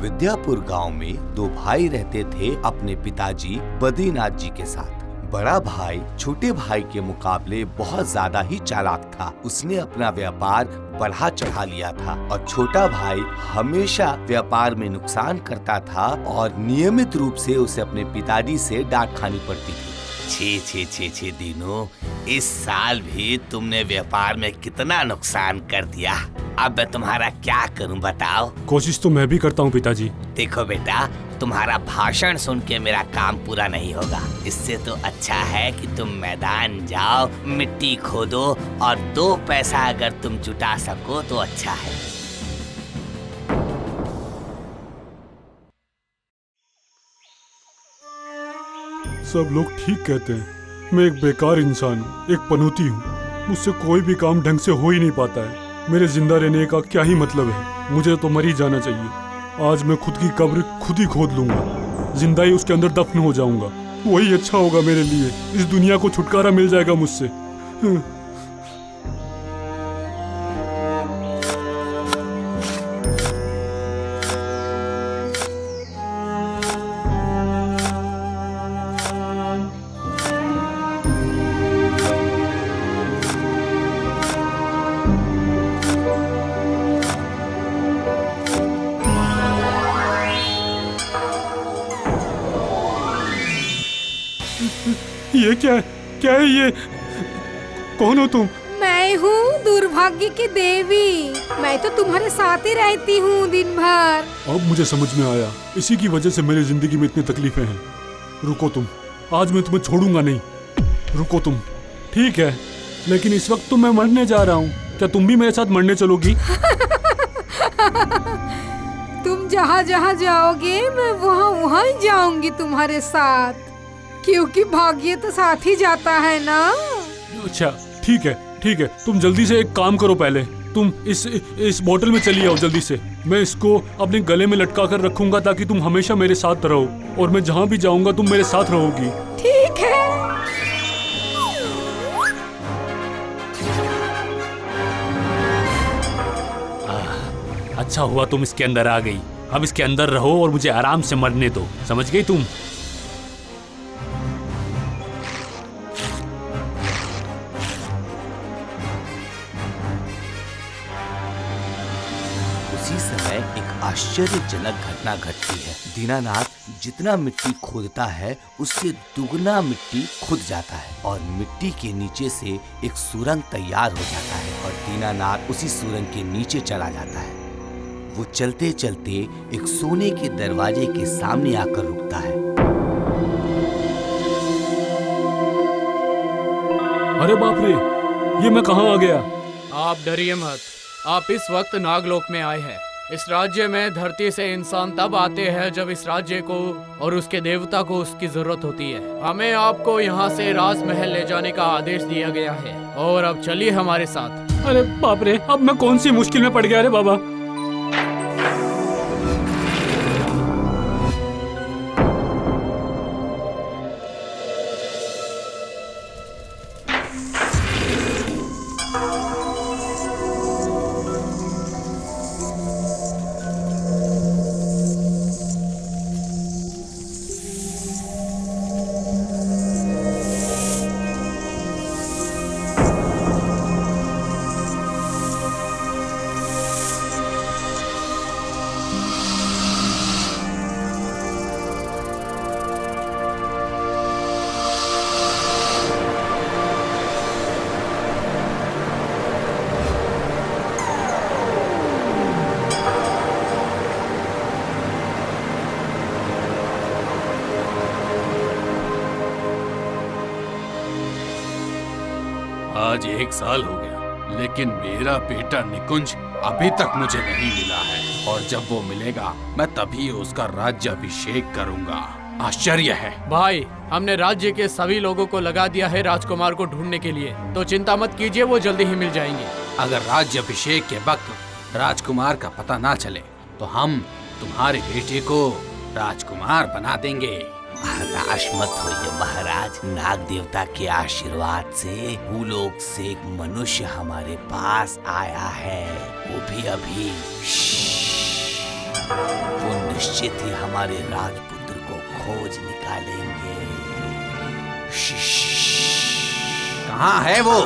विद्यापुर गांव में दो भाई रहते थे अपने पिताजी बद्रीनाथ जी के साथ। बड़ा भाई छोटे भाई के मुकाबले बहुत ज्यादा ही चालाक था। उसने अपना व्यापार बढ़ा चढ़ा लिया था और छोटा भाई हमेशा व्यापार में नुकसान करता था और नियमित रूप से उसे अपने पिताजी से डांट खानी पड़ती थी। छे छे छे छे दिनों, इस साल भी तुमने व्यापार में कितना नुकसान कर दिया। अब मैं तुम्हारा क्या करूं बताओ। कोशिश तो मैं भी करता हूँ पिताजी। देखो बेटा, तुम्हारा भाषण सुन के मेरा काम पूरा नहीं होगा। इससे तो अच्छा है कि तुम मैदान जाओ, मिट्टी खोदो और 2 पैसा अगर तुम जुटा सको तो अच्छा है। सब लोग ठीक कहते हैं। मैं एक बेकार इंसान हूँ, एक पनौती हूँ। मुझसे कोई भी काम ढंग से हो ही नहीं पाता है। मेरे जिंदा रहने का क्या ही मतलब है। मुझे तो मर ही जाना चाहिए। आज मैं खुद की कब्र खुद ही खोद लूंगा, जिंदा ही उसके अंदर दफन हो जाऊंगा। वही अच्छा होगा मेरे लिए। इस दुनिया को छुटकारा मिल जाएगा मुझसे। ये क्या है ये? कौन हो तुम? मैं हूँ दुर्भाग्य की देवी। मैं तो तुम्हारे साथ ही रहती हूँ दिन भर। अब मुझे समझ में आया, इसी की वजह से मेरी जिंदगी में इतनी तकलीफें हैं। रुको तुम, आज मैं तुम्हें छोड़ूंगा नहीं। रुको तुम। ठीक है, लेकिन इस वक्त तो मैं मरने जा रहा हूँ। क्या तुम भी मेरे साथ मरने चलोगी? तुम जहाँ जहाँ जाओगे मैं वहाँ ही जाऊंगी तुम्हारे साथ, क्योंकि भाग्य तो साथ ही जाता है ना। अच्छा ठीक है। तुम जल्दी से एक काम करो। पहले तुम इस बोतल में चली आओ जल्दी से। मैं इसको अपने गले में लटका कर रखूंगा ताकि तुम हमेशा मेरे साथ रहो, और मैं जहाँ भी जाऊंगा तुम मेरे साथ रहोगी। ठीक है। अच्छा हुआ तुम इसके अंदर आ गई। अब इसके अंदर रहो और मुझे आराम से मरने दो। समझ गई तुम? उसी समय एक आश्चर्यजनक घटना घटती है। दीनानाथ जितना मिट्टी खोदता है उससे दुगना मिट्टी खुद जाता है और मिट्टी के नीचे से एक सुरंग तैयार हो जाता है और दीनानाथ उसी सुरंग के नीचे चला जाता है। वो चलते चलते एक सोने के दरवाजे के सामने आकर रुकता है। अरे बाप रे, ये मैं कहाँ आ गया? आप डरिए मत, आप इस वक्त नागलोक में आए हैं। इस राज्य में धरती से इंसान तब आते हैं जब इस राज्य को और उसके देवता को उसकी जरूरत होती है। हमें आपको यहाँ से राजमहल ले जाने का आदेश दिया गया है और अब चलिए हमारे साथ। अरे बाप रे, अब मैं कौन सी मुश्किल में पड़ गया रे बाबा। आज 1 साल हो गया, लेकिन मेरा बेटा निकुंज अभी तक मुझे नहीं मिला है और जब वो मिलेगा मैं तभी उसका राज्याभिषेक करूंगा। आश्चर्य है। भाई, हमने राज्य के सभी लोगों को लगा दिया है राजकुमार को ढूंढने के लिए, तो चिंता मत कीजिए, वो जल्दी ही मिल जाएंगे। अगर राज्याभिषेक के वक्त राजकुमार का पता ना चले तो हम तुम्हारे बेटे को राजकुमार बना देंगे। हताश मत होइए महाराज, नाग देवता के आशीर्वाद से भूलोक से एक मनुष्य हमारे पास आया है, वो भी अभी। वो निश्चित ही हमारे राजपुत्र को खोज निकालेंगे। कहाँ है वो?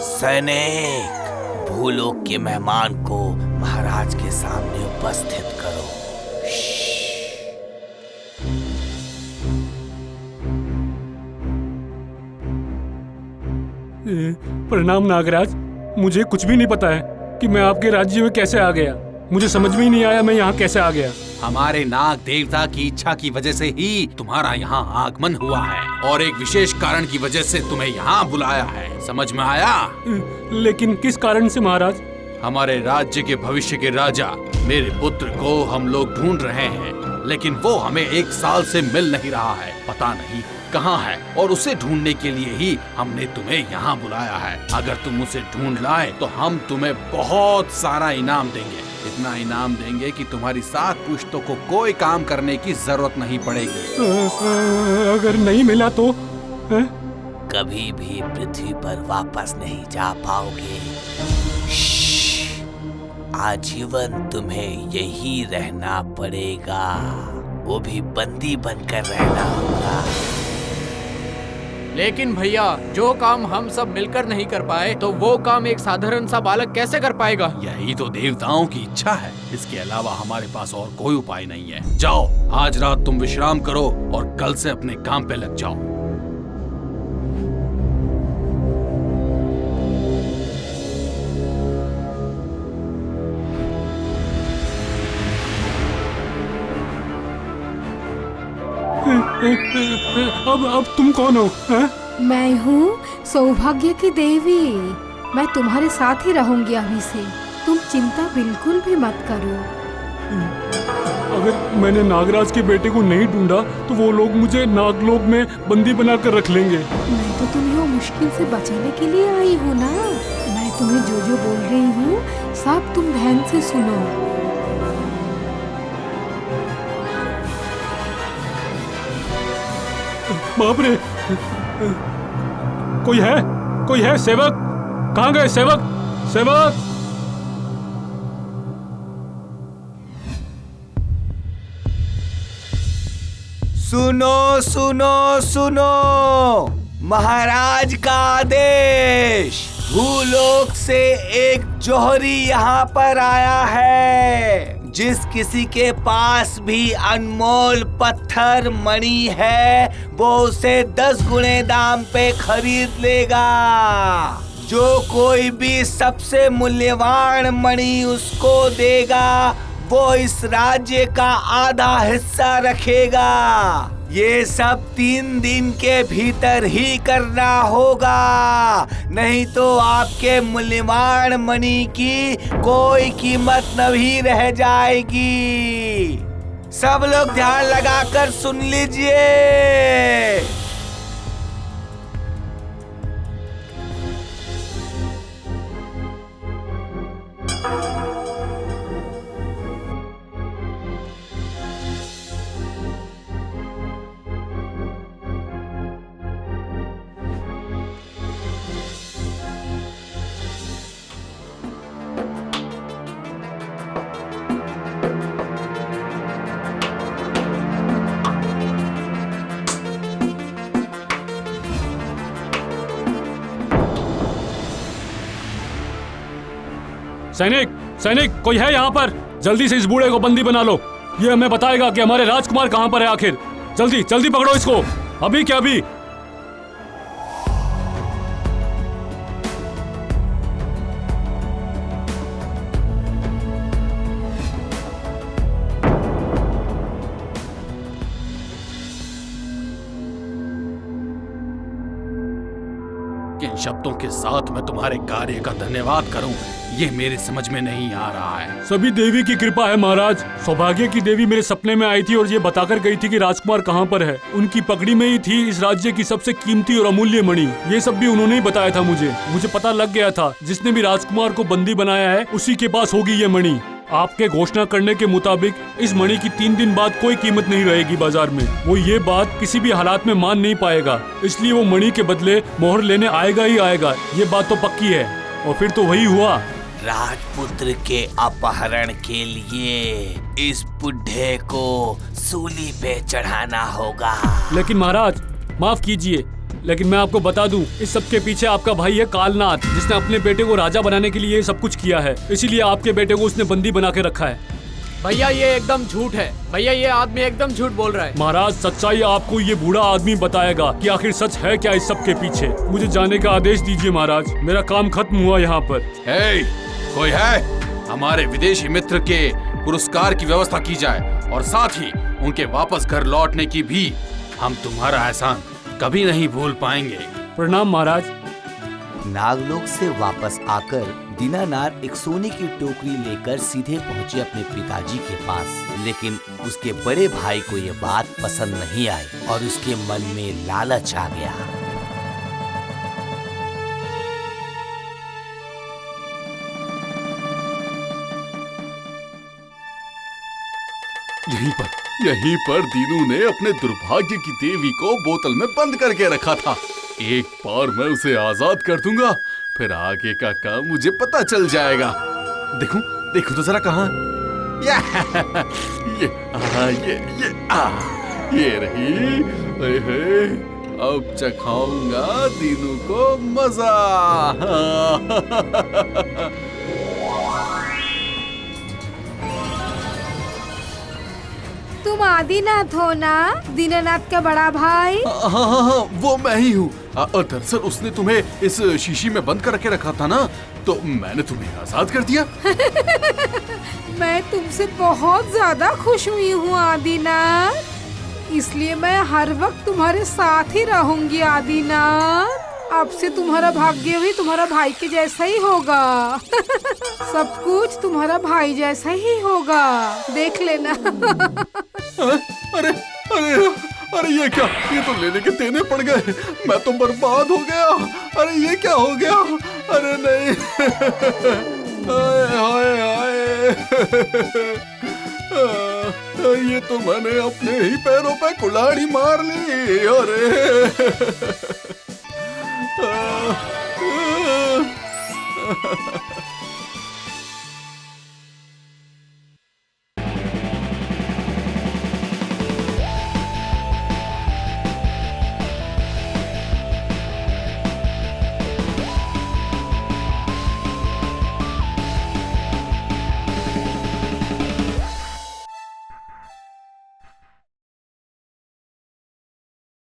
सैनिक, भूलोक के मेहमान को महाराज के सामने उपस्थित करो। प्रणाम नागराज, मुझे कुछ भी नहीं पता है कि मैं आपके राज्य में कैसे आ गया। मुझे समझ में ही नहीं आया मैं यहाँ कैसे आ गया। हमारे नाग देवता की इच्छा की वजह से ही तुम्हारा यहाँ आगमन हुआ है और एक विशेष कारण की वजह से तुम्हें यहाँ बुलाया है। समझ में आया? लेकिन किस कारण से महाराज? हमारे राज्य के भविष्य के राजा मेरे पुत्र को हम लोग ढूंढ रहे हैं, लेकिन वो हमें 1 साल से मिल नहीं रहा है। पता नहीं कहाँ है और उसे ढूंढने के लिए ही हमने तुम्हें यहाँ बुलाया है। अगर तुम उसे ढूंढ लाए तो हम तुम्हें बहुत सारा इनाम देंगे। इतना इनाम देंगे कि तुम्हारी 7 पुश्तों को कोई काम करने की जरूरत नहीं पड़ेगी। अगर नहीं मिला तो? कभी भी पृथ्वी पर वापस नहीं जा पाओगे। आजीवन तुम्हें यही रहना पड़ेगा, वो भी बंदी बनकर रहना होगा। लेकिन भैया, जो काम हम सब मिलकर नहीं कर पाए तो वो काम एक साधारण सा बालक कैसे कर पाएगा? यही तो देवताओं की इच्छा है। इसके अलावा हमारे पास और कोई उपाय नहीं है। जाओ, आज रात तुम विश्राम करो और कल से अपने काम पे लग जाओ। अब तुम कौन हो? मैं हूँ सौभाग्य की देवी। मैं तुम्हारे साथ ही रहूंगी अभी से। तुम चिंता बिल्कुल भी मत करो। अगर मैंने नागराज के बेटे को नहीं ढूंढा तो वो लोग मुझे नागलोक में बंदी बनाकर रख लेंगे। मैं तो तुम्हें वो मुश्किल से बचाने के लिए आई हूँ ना। मैं तुम्हें जो जो बोल रही हूँ सब तुम ध्यान से सुनो। बाप रे, कोई है? कोई है? सेवक कहाँ गए? सेवक, सेवक! सुनो सुनो सुनो, महाराज का आदेश। भूलोक से एक जौहरी यहाँ पर आया है। जिस किसी के पास भी अनमोल पत्थर मणि है वो उसे 10 गुणे दाम पे खरीद लेगा। जो कोई भी सबसे मूल्यवान मणि उसको देगा वो इस राज्य का आधा हिस्सा रखेगा। ये सब 3 दिन के भीतर ही करना होगा, नहीं तो आपके मूल्यवान मणि की कोई कीमत नहीं रह जाएगी। सब लोग ध्यान लगाकर सुन लीजिए। सैनिक, सैनिक, कोई है यहाँ पर? जल्दी से इस बूढ़े को बंदी बना लो। ये हमें बताएगा कि हमारे राजकुमार कहाँ पर है आखिर। जल्दी जल्दी पकड़ो इसको, अभी क्या अभी। किन शब्दों के साथ मैं तुम्हारे कार्य का धन्यवाद करूं, ये मेरे समझ में नहीं आ रहा है। सभी देवी की कृपा है महाराज। सौभाग्य की देवी मेरे सपने में आई थी और ये बताकर गई थी कि राजकुमार कहाँ पर है। उनकी पगड़ी में ही थी इस राज्य की सबसे कीमती और अमूल्य मणि। ये सब भी उन्होंने ही बताया था मुझे पता लग गया था जिसने भी राजकुमार को बंदी बनाया है उसी के पास होगी ये मणि। आपके घोषणा करने के मुताबिक इस मणि की 3 दिन बाद कोई कीमत नहीं रहेगी बाजार में। वो ये बात किसी भी हालात में मान नहीं पाएगा, इसलिए वो मणि के बदले मोहर लेने आएगा ही आएगा। ये बात तो पक्की है। और फिर तो वही हुआ। राजपुत्र के अपहरण के लिए इस बुढ़े को सूली पे चढ़ाना होगा। लेकिन महाराज माफ कीजिए, लेकिन मैं आपको बता दूं, इस सब के पीछे आपका भाई है कालनाथ, जिसने अपने बेटे को राजा बनाने के लिए ये सब कुछ किया है। इसीलिए आपके बेटे को उसने बंदी बना के रखा है। भैया ये एकदम झूठ है। भैया ये आदमी एकदम झूठ बोल रहा है। महाराज सच्चाई आपको ये बूढ़ा आदमी बताएगा कि आखिर सच है क्या इस सब के पीछे। मुझे जाने का आदेश दीजिए महाराज, मेरा काम खत्म हुआ यहाँ पर। हे, कोई है? हमारे विदेशी मित्र के पुरस्कार की व्यवस्था की जाए और साथ ही उनके वापस घर लौटने की भी। हम तुम्हारा एहसान कभी नहीं भूल पाएंगे। प्रणाम महाराज। नागलोक से वापस आकर दीनानाथ एक सोने की टोकरी लेकर सीधे पहुंचे अपने पिताजी के पास। लेकिन उसके बड़े भाई को ये बात पसंद नहीं आई और उसके मन में लालच आ गया। यहीं पर दीनू ने अपने दुर्भाग्य की देवी को बोतल में बंद करके रखा था। एक बार मैं उसे आजाद कर दूंगा, फिर आगे का काम मुझे पता चल जाएगा। देखूं, देखूं तो जरा कहाँ। ये रही। अब चखाऊंगा दीनू को मजा। तुम आदिनाथ हो ना, दीनानाथ का बड़ा भाई? हाँ, वो मैं ही हूँ। दरअसल उसने तुम्हें इस शीशी में बंद करके रखा था ना, तो मैंने तुम्हें आजाद कर दिया। मैं तुमसे बहुत ज्यादा खुश हुई हूँ आदिनाथ, इसलिए मैं हर वक्त तुम्हारे साथ ही रहूंगी आदिनाथ। अब से तुम्हारा भाग्य भी तुम्हारा भाई के जैसा ही होगा। सब कुछ तुम्हारा भाई जैसा ही होगा, देख लेना। अरे अरे अरे ये क्या? ये तो लेने के देने पड़ गए। मैं तो बर्बाद हो गया। अरे ये क्या हो गया? अरे नहीं। हाय हाय। ये तो मैंने अपने ही पैरों पे कुल्हाड़ी मार ली। अरे